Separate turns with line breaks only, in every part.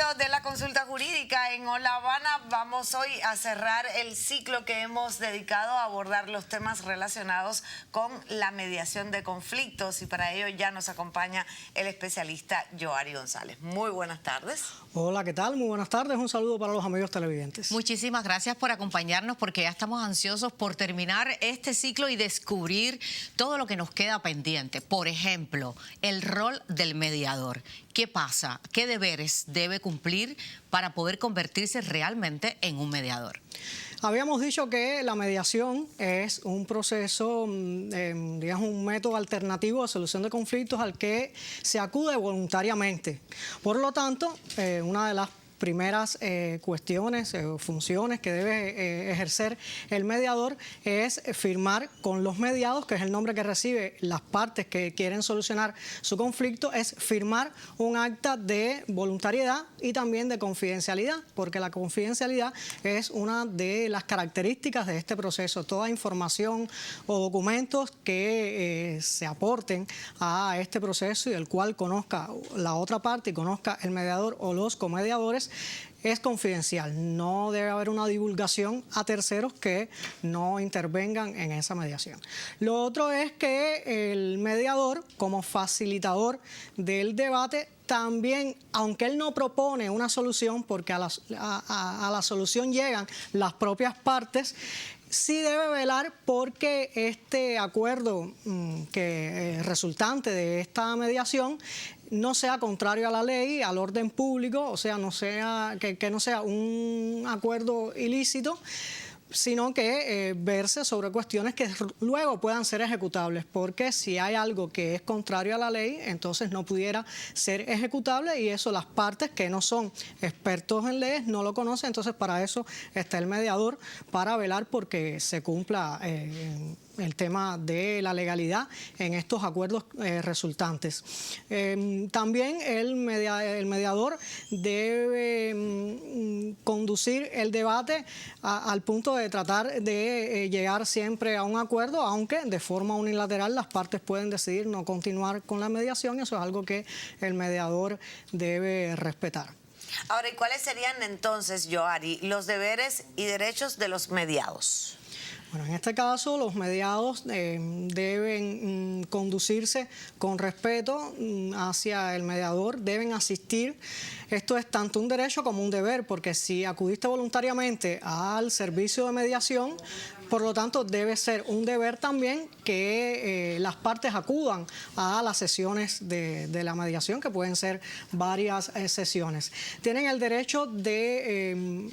momento de la consulta jurídica en Hola Habana. Vamos hoy a cerrar el ciclo que hemos dedicado a abordar los temas relacionados con la mediación de conflictos, y para ello ya nos acompaña el especialista Yoari González. Muy buenas tardes.
Hola, ¿qué tal? Muy buenas tardes. Un saludo para los amigos televidentes.
Muchísimas gracias por acompañarnos, porque ya estamos ansiosos por terminar este ciclo y descubrir todo lo que nos queda pendiente. Por ejemplo, el rol del mediador. ¿Qué pasa? ¿Qué deberes debe cumplir para poder convertirse realmente en un mediador?
Habíamos dicho que la mediación es un proceso, digamos, un método alternativo de solución de conflictos al que se acude voluntariamente. Por lo tanto, una de las primeras cuestiones o funciones que debe ejercer el mediador es firmar con los mediados, que es el nombre que recibe las partes que quieren solucionar su conflicto, es firmar un acta de voluntariedad y también de confidencialidad, porque la confidencialidad es una de las características de este proceso. Toda información o documentos que se aporten a este proceso y del cual conozca la otra parte y conozca el mediador o los comediadores es confidencial. No debe haber una divulgación a terceros que no intervengan en esa mediación. Lo otro es que el mediador, como facilitador del debate, también, aunque él no propone una solución, porque a la solución llegan las propias partes, sí debe velar porque este acuerdo resultante de esta mediación no sea contrario a la ley, al orden público, o sea, que no sea un acuerdo ilícito, sino que verse sobre cuestiones que luego puedan ser ejecutables, porque si hay algo que es contrario a la ley, entonces no pudiera ser ejecutable, y eso las partes que no son expertos en leyes no lo conocen. Entonces para eso está el mediador, para velar porque se cumpla el tema de la legalidad en estos acuerdos resultantes. También el mediador debe conducir el debate al punto de tratar de llegar siempre a un acuerdo, aunque de forma unilateral las partes pueden decidir no continuar con la mediación. Eso es algo que el mediador debe respetar.
Ahora, ¿y cuáles serían entonces, Yoari, los deberes y derechos de los mediados?
Bueno, en este caso los mediados deben conducirse con respeto hacia el mediador, deben asistir. Esto es tanto un derecho como un deber, porque si acudiste voluntariamente al servicio de mediación, por lo tanto debe ser un deber también que las partes acudan a las sesiones de la mediación, que pueden ser varias sesiones. Tienen el derecho de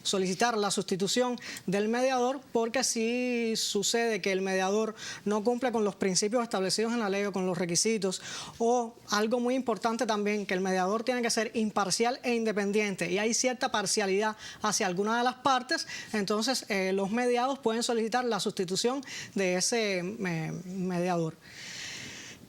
solicitar la sustitución del mediador, porque si sucede que el mediador no cumple con los principios establecidos en la ley o con los requisitos, o algo muy importante también, que el mediador tiene que ser imparcial e independiente, y hay cierta parcialidad hacia alguna de las partes, entonces los mediados pueden solicitar la sustitución de ese mediador.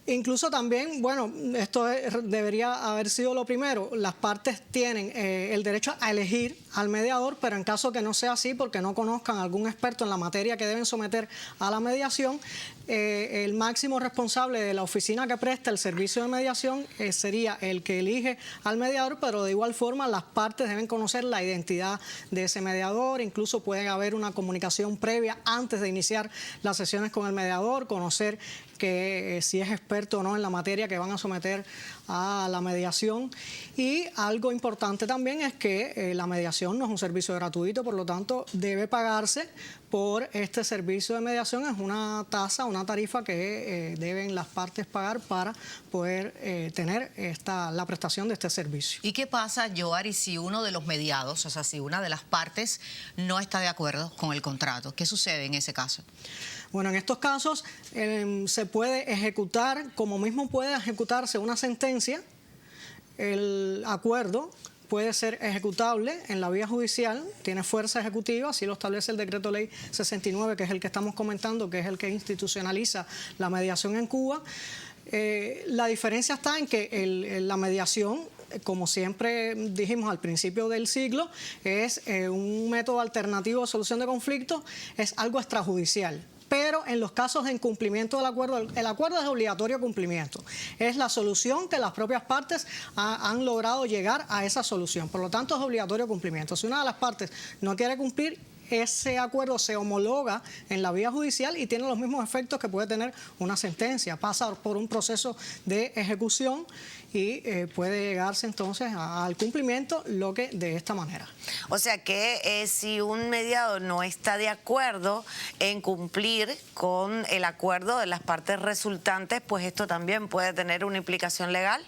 Incluso también, bueno, esto debería haber sido lo primero, las partes tienen el derecho a elegir al mediador, pero en caso que no sea así, porque no conozcan algún experto en la materia que deben someter a la mediación, el máximo responsable de la oficina que presta el servicio de mediación sería el que elige al mediador, pero de igual forma las partes deben conocer la identidad de ese mediador. Incluso puede haber una comunicación previa antes de iniciar las sesiones con el mediador, conocer que si es experto o no en la materia que van a someter a la mediación. Y algo importante también es que la mediación no es un servicio gratuito, por lo tanto debe pagarse por este servicio de mediación. Es una tasa, una tarifa que deben las partes pagar para poder tener la prestación de este servicio.
¿Y qué pasa, Yoari, si uno de los mediados, o sea, si una de las partes no está de acuerdo con el contrato? ¿Qué sucede en ese caso?
Bueno, en estos casos se puede ejecutar, como mismo puede ejecutarse una sentencia, el acuerdo puede ser ejecutable en la vía judicial, tiene fuerza ejecutiva, así lo establece el decreto ley 69, que es el que estamos comentando, que es el que institucionaliza la mediación en Cuba. La diferencia está en que la mediación, como siempre dijimos al principio del siglo, es un método alternativo de solución de conflictos, es algo extrajudicial. pero en los casos de incumplimiento del acuerdo, el acuerdo es de obligatorio cumplimiento. Es la solución que las propias partes han logrado llegar a esa solución. Por lo tanto, es obligatorio cumplimiento. Si una de las partes no quiere cumplir, ese acuerdo se homologa en la vía judicial y tiene los mismos efectos que puede tener una sentencia. Pasa por un proceso de ejecución y puede llegarse entonces al cumplimiento de esta manera.
O sea que si un mediador no está de acuerdo en cumplir con el acuerdo de las partes resultantes, pues esto también puede tener una implicación legal.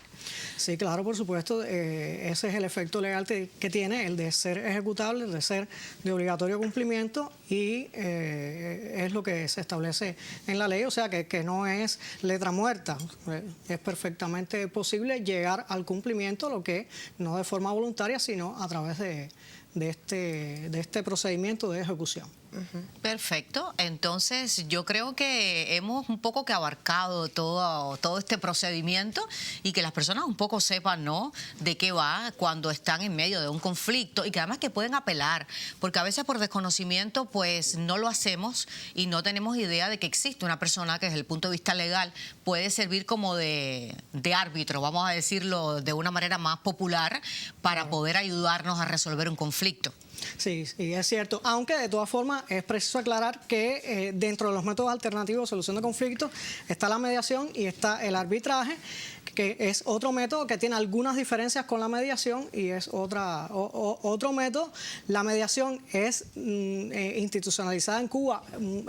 Sí, claro, por supuesto, ese es el efecto legal que tiene, el de ser ejecutable, el de ser de obligatorio cumplimiento, y es lo que se establece en la ley, o sea que no es letra muerta, es perfectamente posible llegar al cumplimiento, lo que no de forma voluntaria, sino a través de este procedimiento de ejecución.
Perfecto, entonces yo creo que hemos un poco que abarcado todo este procedimiento y que las personas un poco sepan, ¿no?, de qué va cuando están en medio de un conflicto, y que además que pueden apelar, porque a veces por desconocimiento pues no lo hacemos y no tenemos idea de que existe una persona que desde el punto de vista legal puede servir como de árbitro, vamos a decirlo de una manera más popular, para poder ayudarnos a resolver un conflicto.
Sí, es cierto, aunque de todas formas es preciso aclarar que dentro de los métodos alternativos de solución de conflictos está la mediación y está el arbitraje, que es otro método que tiene algunas diferencias con la mediación y es otro método. La mediación es institucionalizada en Cuba,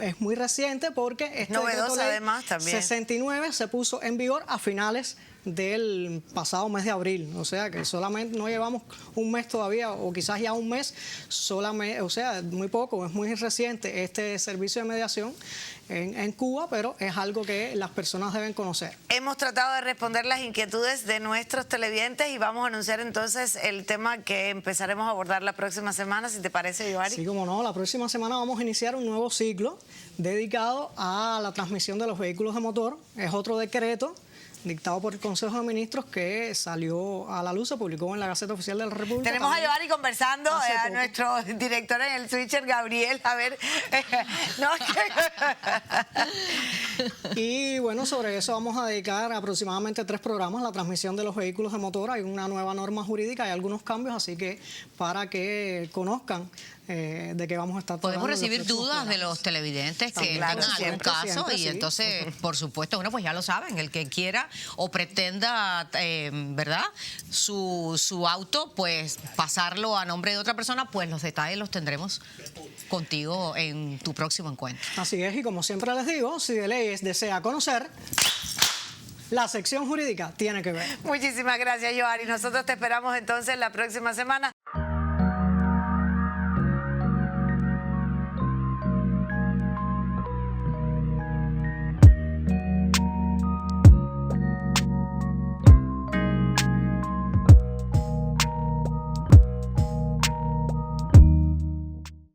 es muy reciente porque este
novedosa además también.
69 se puso en vigor a finales del pasado mes de abril, o sea que solamente no llevamos un mes todavía, o quizás ya un mes, solamente, o sea, muy poco, es muy reciente este servicio de mediación en Cuba, pero es algo que las personas deben conocer.
Hemos tratado de responder las inquietudes de nuestros televidentes y vamos a anunciar entonces el tema que empezaremos a abordar la próxima semana, si te parece, Yoari.
Sí, como no, la próxima semana vamos a iniciar un nuevo ciclo dedicado a la transmisión de los vehículos de motor. Es otro decreto dictado por el Consejo de Ministros que salió a la luz, se publicó en la Gaceta Oficial de la República.
Tenemos a Yoari conversando, a nuestro director en el switcher, Gabriel, a ver. No.
Y bueno, sobre eso vamos a dedicar aproximadamente 3 programas, la transmisión de los vehículos de motor. Hay una nueva norma jurídica, hay algunos cambios, así que para que conozcan de qué vamos a estar tratando.
Podemos recibir dudas de los televidentes que
claro,
tengan algún caso, y entonces, por supuesto, bueno, pues ya lo saben, el que quiera o pretenda, ¿verdad?, su auto, pues pasarlo a nombre de otra persona, pues los detalles los tendremos contigo en tu próximo encuentro.
Así es, y como siempre les digo, si de leyes desea conocer, la sección jurídica tiene que ver.
Muchísimas gracias, Yoari. Nosotros te esperamos entonces la próxima semana.